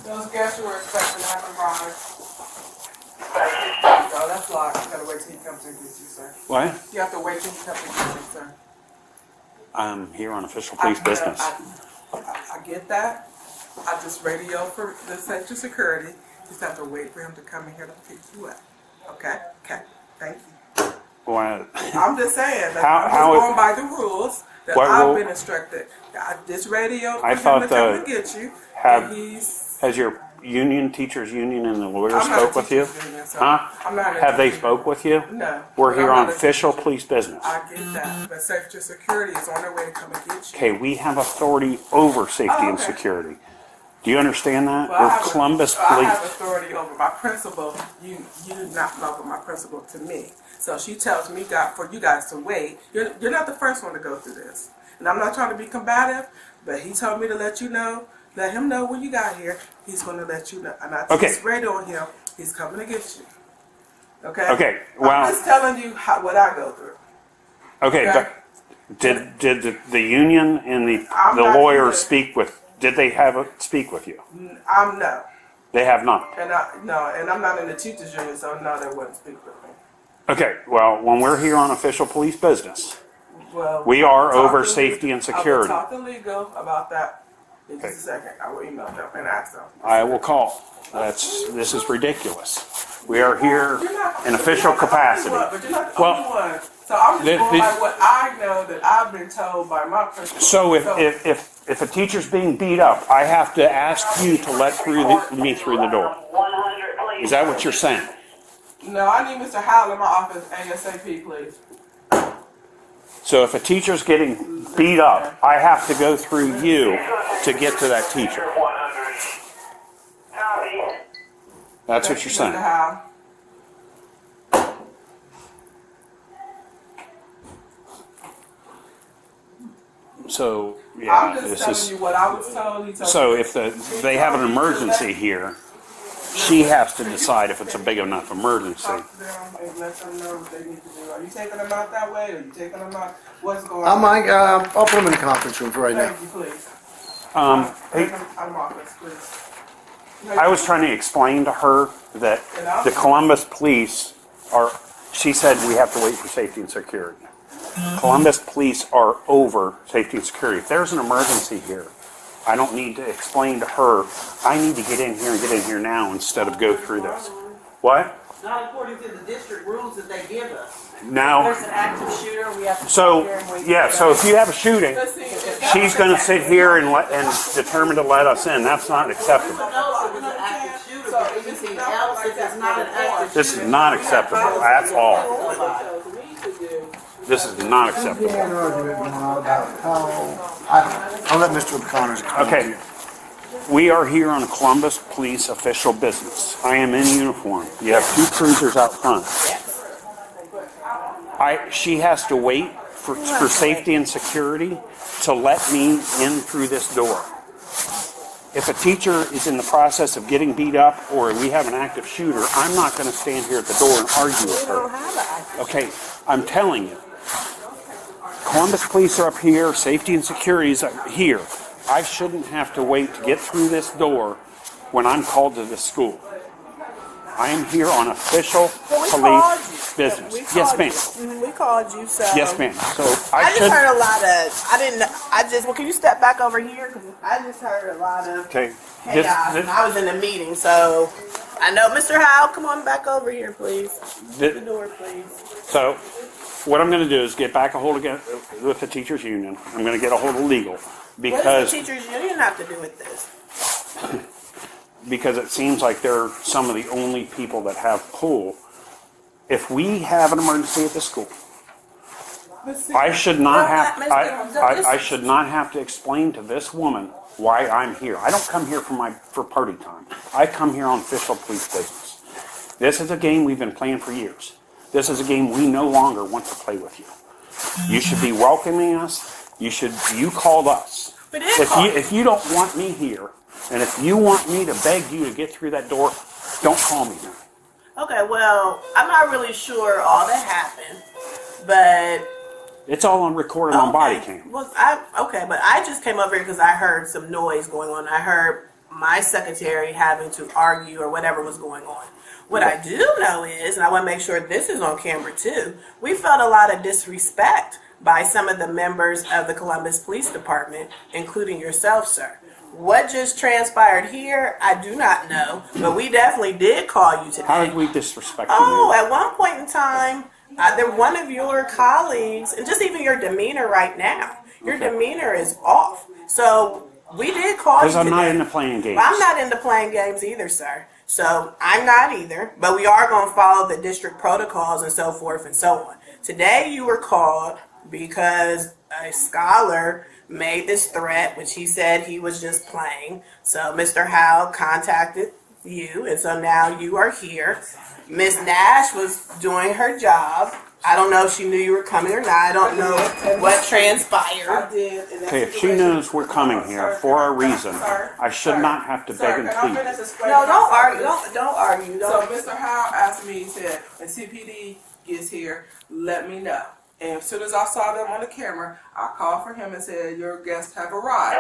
Those guests who were expecting have arrived. No, that's locked. You gotta wait till he comes and gets you, sir. What? You have to wait till he comes and gets you, sir. I'm here on official police business. I get that. I just radio for the Social Security. You just have to wait for him to come in here to pick you up. Okay? Okay. Thank you. Well, I'm just saying that How- I'm how just it- going by the rules that What I've rule? been instructed. This radio for I him thought to come the- and get you. have- and he's has your union, teachers union, and the lawyers I'm not spoke a with you? teacher's union, so Huh? I'm not a Have they teacher. spoke with you? No. We're but here I'm on not a official teacher. police business. I get that, but Social Security is on their way to come and get you. Okay, we have authority over safety Oh, and okay. security. Do you understand that? Well, I We're have Columbus I have Police. authority over my principal. You do not over my principal to me. So she tells me for you guys to wait. You're not the first one to go through this. And I'm not trying to be combative, but he told me to let you know, let him know when you got here. He's going to let you know. And I Okay. just radio on him. He's coming to get you. Okay? Okay, well- I'm just telling you what I go through. Okay, Okay. did the union and the I'm not lawyers either. speak with? Did they speak with you? I'm no. They have not. And I'm not in the teachers union, so no, they wouldn't speak with me. Okay, well, when we're here on official police business, Well, we are talk over to safety and I will security. talk to legal about that in just Okay. a second. I will email them and ask them. I will call. This is ridiculous. We are here in official capacity. But you're not the Well, only one. So I'm just the- going the- by what I know that I've been told by my principal. So if a teacher's being beat up, I have to ask you to let me through the door. Is that what you're saying? No, I need Mr. Howell in my office ASAP, please. So if a teacher's getting beat up, I have to go through you to get to that teacher. That's what you're Mr. saying. Howell. So I'm yeah, just this telling is. you what I was told. He told So me. if they have an emergency here, she has to decide if it's a big enough emergency. Talk to them and let them know what they need to do. Are you taking them out that way? Or are you taking them out? What's going on? I'll put them in the conference room for right now. Thank you, please. Hey, Take them out of my office, please. I was trying to explain to her that the Columbus police are, she said we have to wait for safety and security. Columbus police are over safety and security. If there's an emergency here, I don't need to explain to her, I need to get in here and get in here now instead of go through this. What? Not according to the district rules that they give us. Now, There's an active shooter, we have to. so, sit here and wait yeah, for so them. if you have a shooting, Let's see. she's gonna sit here and determine to let us in. That's not acceptable. No, it was an active shooter, but anything else, if it's not an active This shooter. is not acceptable. That's all. Nobody. This is not acceptable. An argument now about I'll let Mr. O'Connor explain. Okay. We are here on Columbus Police official business. I am in uniform. You have two cruisers out front. She has to wait for safety and security to let me in through this door. If a teacher is in the process of getting beat up or we have an active shooter, I'm not going to stand here at the door and argue with her. Okay, I'm telling you. Columbus Police are up here, safety and security is up here. I shouldn't have to wait to get through this door when I'm called to this school. I am here on official police business. Yes, ma'am. We called you, so. Yes, ma'am. So I I just should. heard a lot of. Well, can you step back over here? Because I just heard a lot of Okay. chaos. And I was in a meeting, so I know, Mr. Howell, come on back over here, please. The door, please. So what I'm going to do is get back a hold again with the teachers union. I'm going to get a hold of legal What because does the teachers union have to do with this? it seems like they're some of the only people that have pull. If we have an emergency at the school, I should not have I should not have to explain to this woman why I'm here. I don't come here for party time. I come here on official police business. This is a game we've been playing for years. This is a game we no longer want to play with you. You should be welcoming us. You called us. If you don't want me here, and if you want me to beg you to get through that door, don't call me now. Okay, well, I'm not really sure all that happened, but It's all on recording on Bodycam. Well, but I just came over here because I heard some noise going on. I heard my secretary having to argue or whatever was going on. What I do know is, and I want to make sure this is on camera too, we felt a lot of disrespect by some of the members of the Columbus Police Department, including yourself, sir. What just transpired here, I do not know, but we definitely did call you today. How did we disrespect you? Oh, at one point in time, one of your colleagues, and just even your demeanor right now, your demeanor is off. So we did call you Because I'm not today. into playing games. I'm not into playing games either, sir. So I'm not either, but we are going to follow the district protocols and so forth and so on. Today you were called because a scholar made this threat, which he said he was just playing. So Mr. Howell contacted you, and so now you are here. Miss Nash was doing her job. I don't know if she knew you were coming or not. I don't know what transpired. I did. And Okay, if she knows we're coming here for a reason, I should not have to beg and Can I plead. finish this No, don't argue. Don't argue. So Don't. Mr. Howell asked me, he said, when CPD gets here, let me know. And as soon as I saw them on the camera, I called for him and said, your guests have arrived.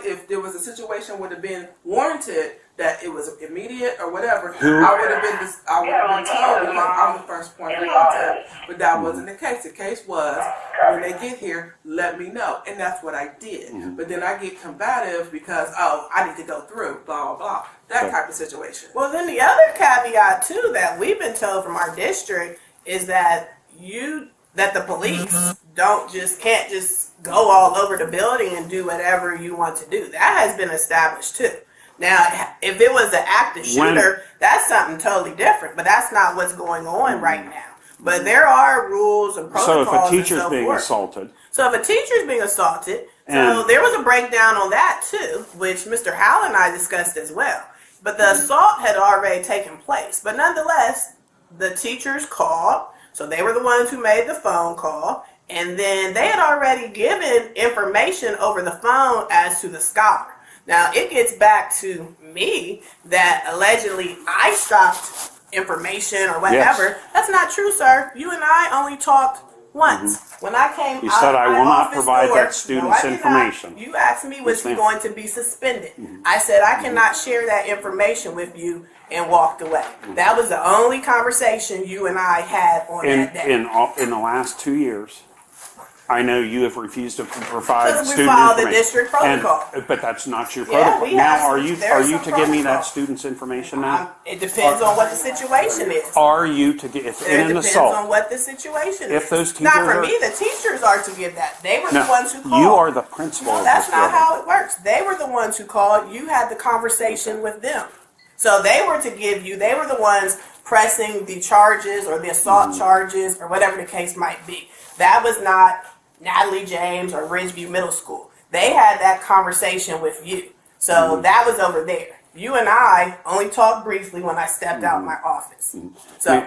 If there was a situation would have been warranted that it was immediate or whatever, I would have been told because I'm the first point of contact. But that wasn't the case. The case was, when they get here, let me know. And that's what I did. But then I get combative because, I need to go through, blah, blah, blah. That type of situation. Well, then the other caveat too that we've been told from our district is that the police can't just go all over the building and do whatever you want to do. That has been established too. Now, if it was an active shooter, that's something totally different. But that's not what's going on right now. But there are rules and protocols. So if a teacher's and so being forth. assaulted, So if a teacher's being assaulted, so there was a breakdown on that too, which Mr. Howell and I discussed as well. But the assault had already taken place. But nonetheless, the teachers called. So they were the ones who made the phone call. And then they had already given information over the phone as to the scholar. Now, it gets back to me that allegedly I stopped information or whatever. Yes. That's not true, sir. You and I only talked once. When I came You out said, of "I my will not office provide door," that student's I did information. not. You asked me, was Yes, he ma'am. going to be suspended? I said, I cannot share that information with you, and walked away. That was the only conversation you and I had on that day. in the last 2 years, I know you have refused to provide Because we student follow the information. district protocol. But that's not your Yeah, protocol. we have Now, some- are there's you some to give me that protocol. student's information now? It depends on what the situation is. Are you to get, if It in an depends assault, on what the situation If is. those teachers Not for are- me, the teachers are to give that. They were the no, ones who called. you are the principal No, of that's this not building. how it works. They were the ones who called. You had the conversation with them. So they were to give you, they were the ones pressing the charges or the assault charges or whatever the case might be. That was not Natalie James or Ridgeview Middle School. They had that conversation with you. So that was over there. You and I only talked briefly when I stepped out of my office. So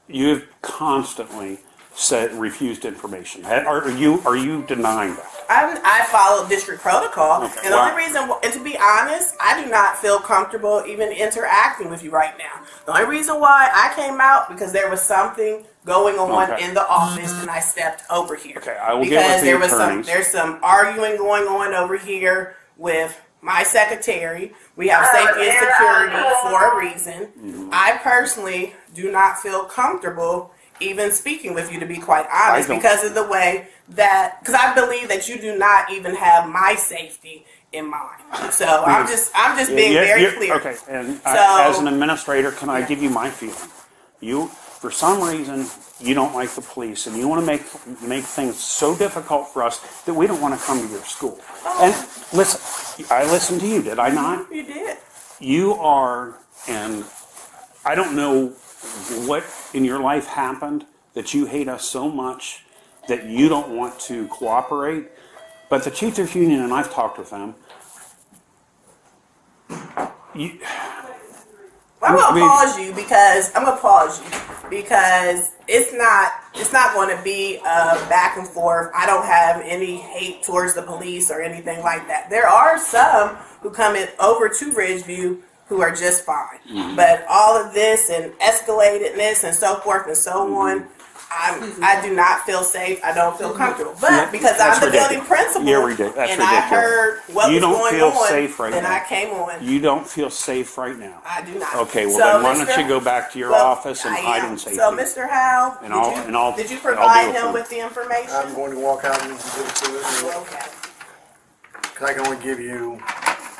You've constantly said refused information. Are you denying that? I follow district protocol, Okay, and the wow. only reason, and to be honest, I do not feel comfortable even interacting with you right now. The only reason why I came out because there was something going on Okay. in the office, and I stepped over here. Okay, I will get because with the there was attorneys. there's some arguing going on over here with my secretary. We have safety and security for a reason. I personally do not feel comfortable even speaking with you, to be quite honest, don't. because of the way that, because I believe that you do not even have my safety in mind. So I'm just being very clear. Okay, and So- as an administrator, can I give you my feeling? You, for some reason, you don't like the police, and you want to make things so difficult for us that we don't want to come to your school. And listen, I listened to you, did I not? You did. You are, and I don't know what in your life happened that you hate us so much that you don't want to cooperate. But the Teachers Union, and I've talked with them, I'm gonna pause you because it's not going to be a back and forth. I don't have any hate towards the police or anything like that. There are some who come in over to Ridgeview who are just fine, but all of this and escalatedness and so forth and so on, I do not feel safe. I don't feel comfortable. But Yeah, because that's I'm the building ridiculous. principal, You're ridiculous. That's and I ridiculous. heard what You was don't going feel on, safe right then now. I came on. You don't feel safe right now. I do not. Okay, well So, then why Mr. don't you go back to your Well, office and I hide am. in safety? So, Mr. Howe, And I'll- did you I'll provide deal him with with the information? I'm going to walk out and give it to you. Okay. Cause I can only give you,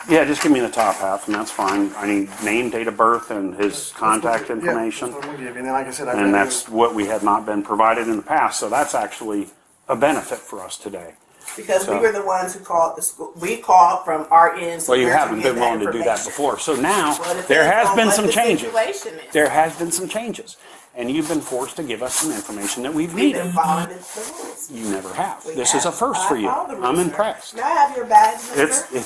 Yeah, just give me the top half, and that's fine. I need name, date of birth, and his contact yeah, information. that's what I'm gonna give you. And then like I said, And that's what we had not been provided in the past, so that's actually a benefit for us today. Because we So- were the ones who called the school. We called from our end. So Well, you we're to haven't get been willing to do that information. before, so now Well, it there depends has on been what some the changes. situation is. There has been some changes, and you've been forced to give us some information that we've We've been needed. following the rules. You never have. We This have. is a first for I you. follow the rules, I'm sir. impressed. May I have your badge, mister?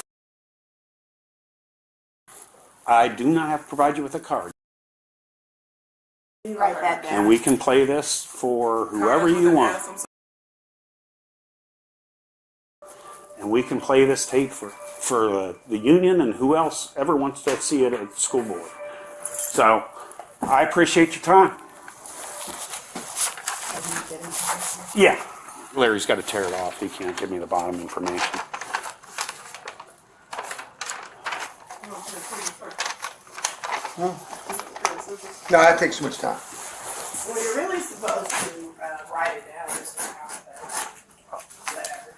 I do not have to provide you with a card. You write that down. And we can play this for whoever you want. And we can play this tape for the union and who else ever wants to see it at the school board. So I appreciate your time. Yeah. Larry's got to tear it off. He can't give me the bottom information. no, that takes too much time. Well, you're really supposed to write it down, Mr. Howe, but whatever.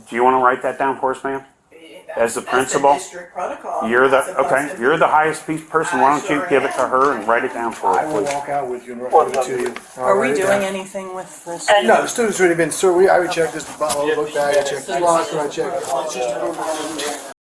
Do you want to write that down for us, ma'am? As the principal? That's the district protocol. You're the, Not supposed okay, to you're be. the highest piece person. Why don't you sure give it to am. her and write it down for I her, will please? walk out with you and give it to you. Are we I'll write it doing down. anything with this? No, the student's already been, sir, I already checked this, book bag, I checked the locker, I checked.